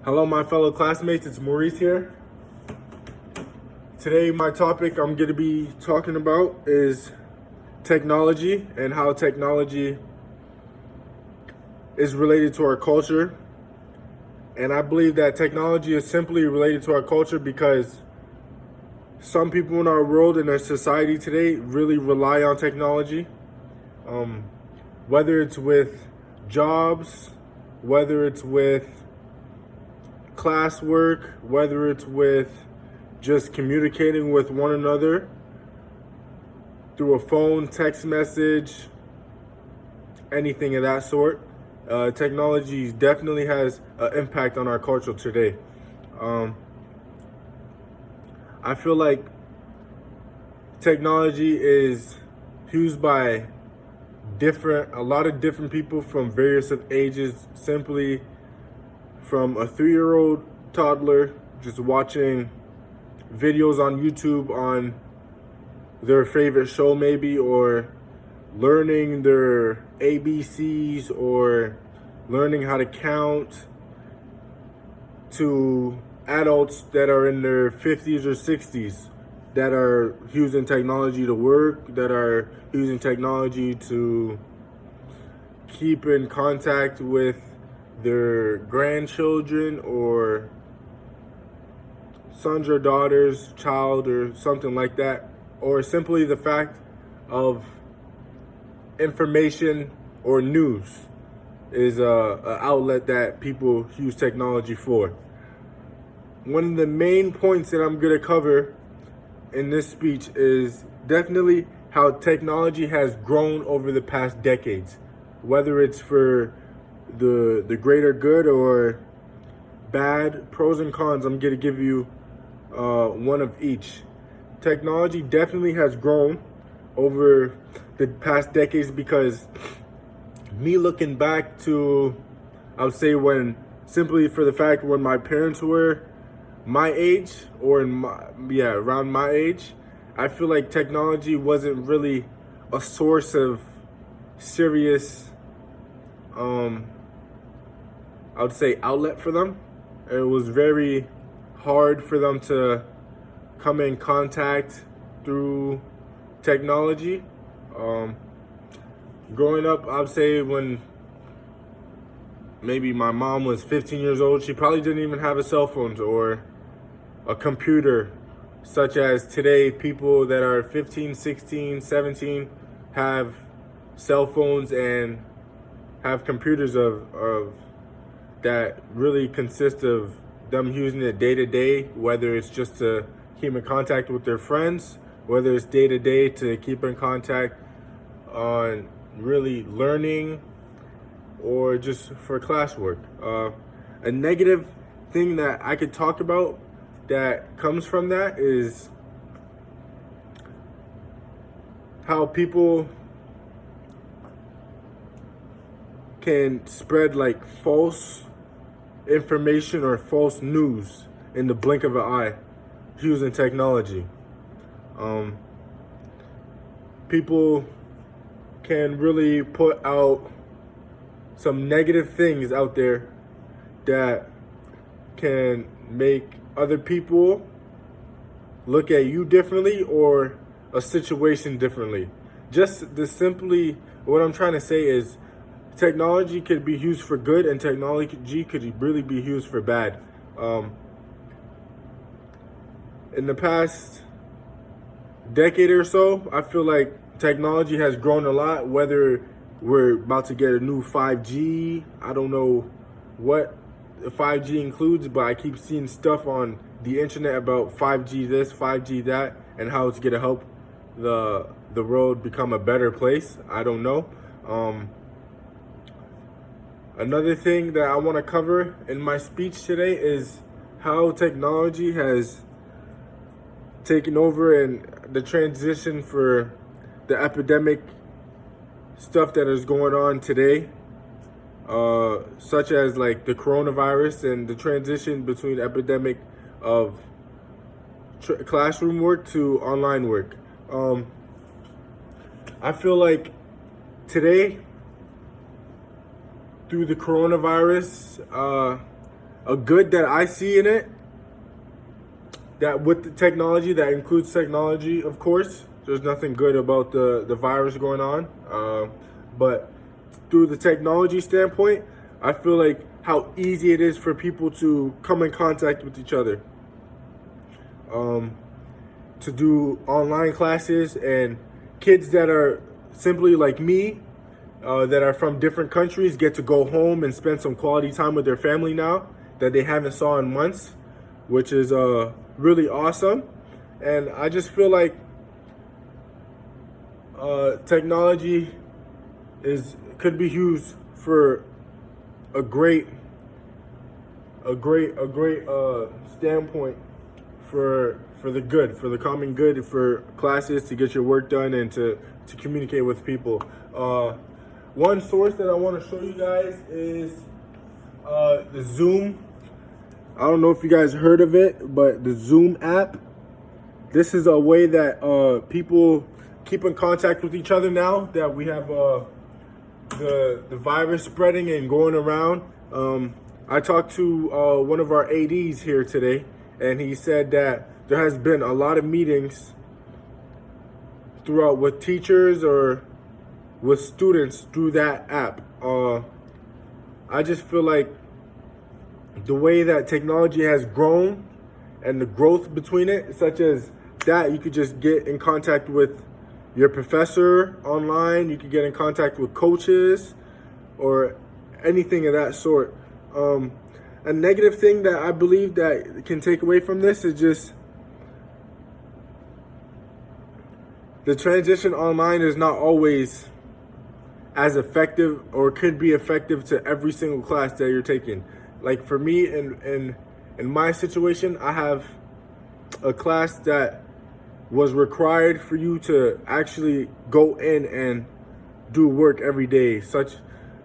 Hello, my fellow classmates. It's Maurice here. Today, my topic I'm going to be talking about is technology and how technology is related to our culture. And I believe that technology is simply related to our culture because some people in our world and our society today really rely on technology. Whether it's with jobs, whether it's with classwork, whether it's with just communicating with one another through a phone, text message, anything of that sort. Technology definitely has an impact on our culture today. I feel like technology is used by a lot of different people from various ages, simply from a 3-year-old toddler just watching videos on YouTube on their favorite show maybe, or learning their ABCs or learning how to count, to adults that are in their 50s or 60s that are using technology to work, that are using technology to keep in contact with their grandchildren or sons or daughters, child or something like that, or simply the fact of information or news is a outlet that people use technology for. One of the main points that I'm going to cover in this speech is definitely how technology has grown over the past decades, whether it's for the greater good or bad, pros and cons. I'm going to give you one of each. Technology definitely has grown over the past decades because me looking back to, I would say simply for the fact when my parents were my age or around my age, I feel like technology wasn't really a source of serious I would say outlet for them. It was very hard for them to come in contact through technology. Growing up, I would say when maybe my mom was 15 years old, she probably didn't even have a cell phone or a computer, such as today people that are 15, 16, 17 have cell phones and have computers of that really consist of them using it day to day, whether it's just to keep in contact with their friends, whether it's day to day to keep in contact on really learning or just for classwork. A negative thing that I could talk about that comes from that is how people can spread like false information or false news in the blink of an eye using technology. People can really put out some negative things out there that can make other people look at you differently or a situation differently. What I'm trying to say is technology could be used for good and technology could really be used for bad. In the past decade or so, I feel like technology has grown a lot, whether we're about to get a new 5G. I don't know what 5G includes, but I keep seeing stuff on the internet about 5G this, 5G that, and how it's going to help the world become a better place. I don't know. Another thing that I want to cover in my speech today is how technology has taken over and the transition for the epidemic stuff that is going on today, such as like the coronavirus and the transition between epidemic of classroom work to online work. I feel like today, through the coronavirus, a good that I see in it, that with the technology, that includes technology, of course, there's nothing good about the virus going on. But through the technology standpoint, I feel like how easy it is for people to come in contact with each other, to do online classes, and kids that are simply like me, that are from different countries, get to go home and spend some quality time with their family now that they haven't saw in months, which is really awesome. And I just feel like technology could be used for a great standpoint for the good, for the common good, for classes to get your work done and to communicate with people. One source that I want to show you guys is the Zoom. I don't know if you guys heard of it, but the Zoom app. This is a way that people keep in contact with each other now that we have the virus spreading and going around. I talked to one of our ADs here today, and he said that there has been a lot of meetings throughout with teachers or with students through that app. I just feel like the way that technology has grown and the growth between it, such as that, you could just get in contact with your professor online, you could get in contact with coaches or anything of that sort. A negative thing that I believe that can take away from this is just the transition online is not always as effective, or could be effective to every single class that you're taking. Like for me, in my situation, I have a class that was required for you to actually go in and do work every day,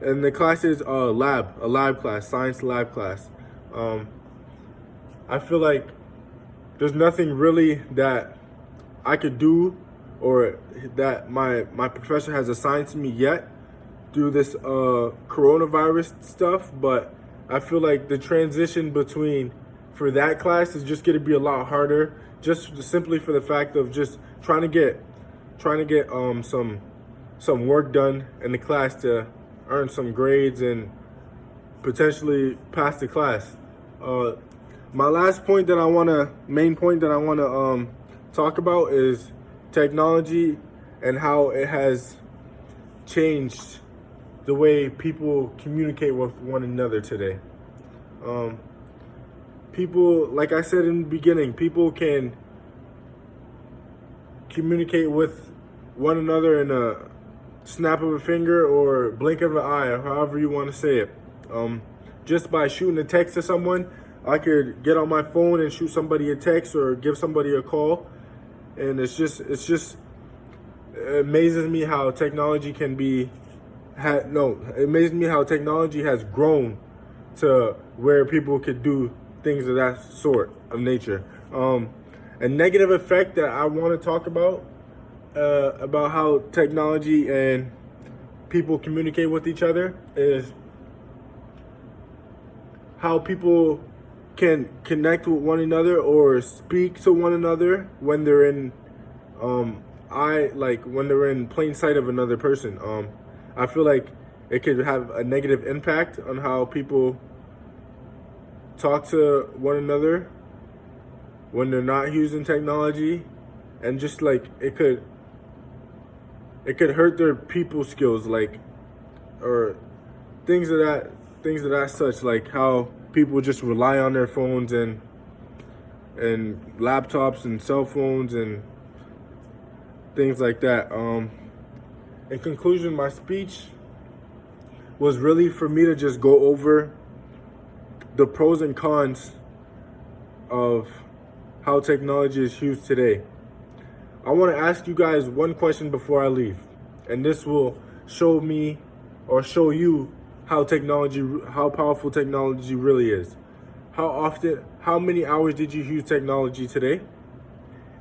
and the class is a lab class, science lab class. I feel like there's nothing really that I could do or that my professor has assigned to me yet through this coronavirus stuff, but I feel like the transition for that class is just going to be a lot harder, just simply for the fact of just trying to get some work done in the class to earn some grades and potentially pass the class. My last point that main point that I want to talk about is technology and how it has changed the way people communicate with one another today. People, like I said in the beginning, people can communicate with one another in a snap of a finger or blink of an eye, or however you want to say it. Just by shooting a text to someone, I could get on my phone and shoot somebody a text or give somebody a call, and it amazes me how technology it amazes me how technology has grown to where people could do things of that sort of nature. A negative effect that I want to talk about how technology and people communicate with each other is how people can connect with one another or speak to one another when they're in when they're in plain sight of another person. I feel like it could have a negative impact on how people talk to one another when they're not using technology, and just like it could hurt their people skills, or things of that such, like how people just rely on their phones and laptops and cell phones and things like that. In conclusion, my speech was really for me to just go over the pros and cons of how technology is used today. I want to ask you guys one question before I leave, and this will show me or show you how powerful technology really is. How many hours did you use technology today?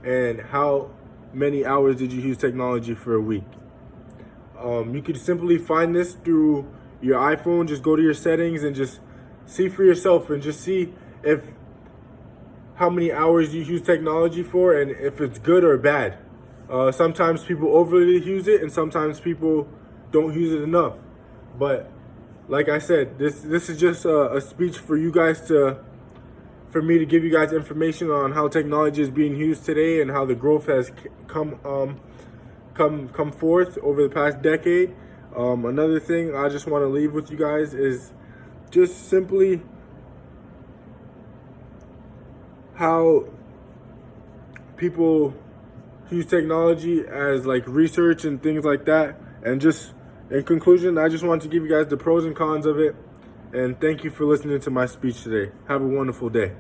And how many hours did you use technology for a week? You could simply find this through your iPhone. Just go to your settings and just see for yourself and just see if how many hours you use technology for and if it's good or bad. Sometimes people overly use it and sometimes people don't use it enough. But like I said, this is just a speech for you guys for me to give you guys information on how technology is being used today and how the growth has come forth over the past decade. Another thing I just want to leave with you guys is just simply how people use technology as like research and things like that. And just in conclusion, I just want to give you guys the pros and cons of it. And thank you for listening to my speech today. Have a wonderful day.